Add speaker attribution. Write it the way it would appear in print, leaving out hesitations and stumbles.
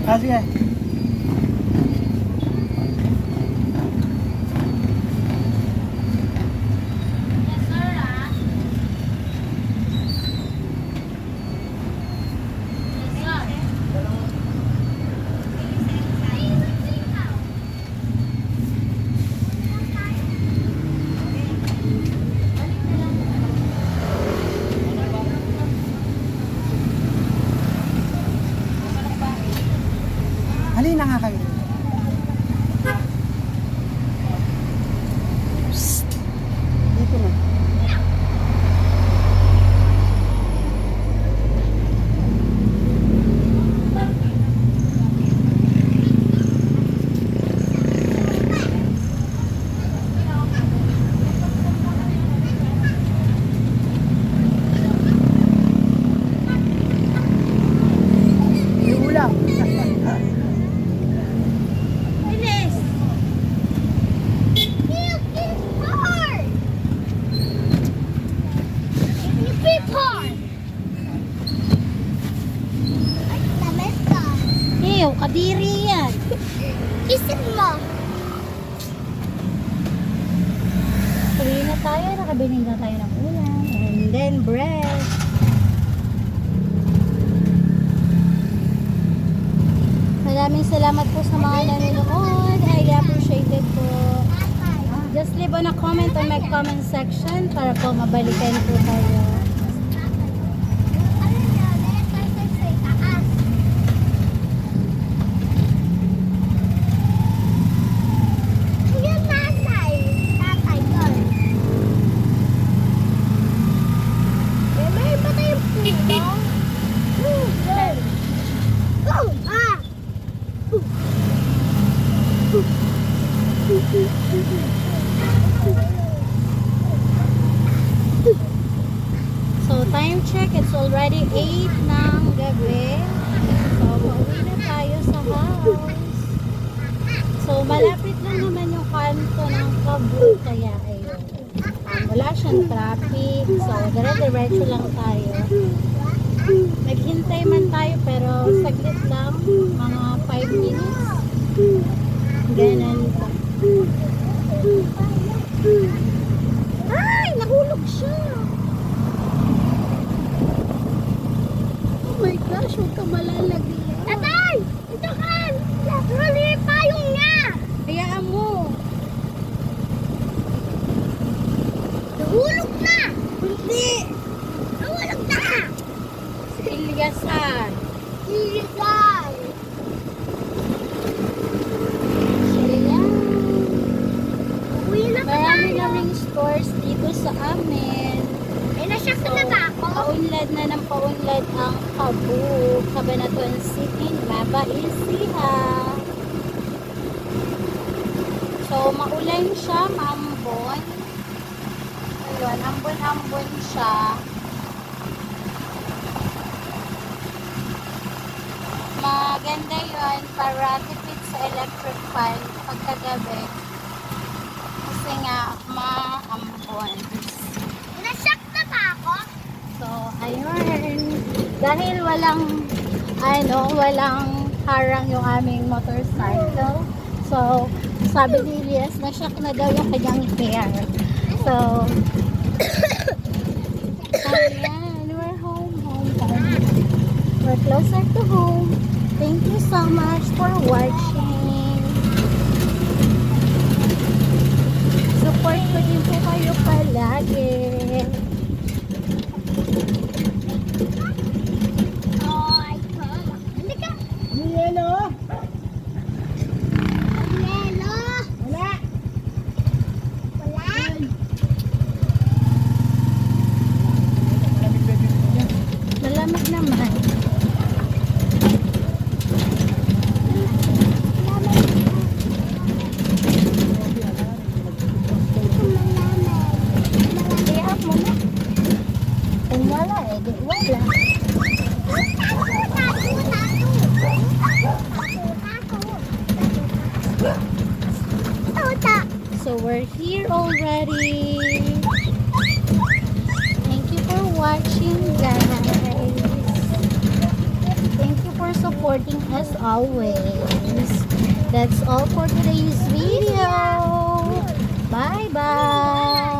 Speaker 1: Ah, sige. Halina nga kayo. Psst. Dito na. May ulam.
Speaker 2: Bilis! It's hard! It's hard! Ay, tamis ka.
Speaker 3: Ew, kadiri yan.
Speaker 2: Kisin mo.
Speaker 3: Tuloy na tayo, nakabili na tayo ng ulam. And then bread. Maraming salamat po sa mga nanonood. I appreciate it po. Just leave on a comment on my comment section para po mabalikan po tayo.
Speaker 2: Ano yan? Exercise sa taas. Yung tatay. Tatay doon. Eh, may iba tayong puno. Doon. Oh! Ah!
Speaker 3: So time check, it's already 8 ng gabi. So pauwi na tayo sa house. So malapit lang naman yung kanto ng Cebu, kaya ayun. Wala siyang traffic, so dire-diretso lang tayo. Naghintay man tayo pero saglit lang, mga 5 minutes. Ganun po.
Speaker 2: Ay! Nahulog siya!
Speaker 3: Oh my gosh, huwag ka malalagyan.
Speaker 2: Tatay! Ito ka! Mali payong niya!
Speaker 3: Hayaan mo.
Speaker 2: Nahulog na!
Speaker 3: Hindi.
Speaker 2: Nahulog na!
Speaker 3: Ilyasan.
Speaker 2: Iligay!
Speaker 3: Ayan.
Speaker 2: Uwi na ba
Speaker 3: Marami
Speaker 2: tayo?
Speaker 3: na ring stores dito sa amin.
Speaker 2: Eh, nasyak na ba ako?
Speaker 3: Paunlad na ng paunlad ang Cebu, Cabanatuan City, Nueva Ecija. So, maulan siya, maambon. Ayun, ambon-ambon siya. Maganda yun para tipid sa electric fan pagkagabi. Kasi nga, maambon.
Speaker 2: Nasyak na ba ako?
Speaker 3: So, ayun. Dahil walang harang yung aming motorcycle. So, sabi ni Elias, na-shock na daw yung kanyang hair. So, ayan. We're home. We're closer to home. Thank you so much for watching. Support ko din po kayo palagi.
Speaker 2: Ay, hindi ka.
Speaker 1: Yelo.
Speaker 2: Yelo.
Speaker 1: Wala.
Speaker 2: Wala.
Speaker 3: Malamig naman. Iyak mo na. Kung wala di wala. So we're here already. Thank you for watching, guys. Thank you for supporting. supporting us always. That's all for today's video. Bye-bye.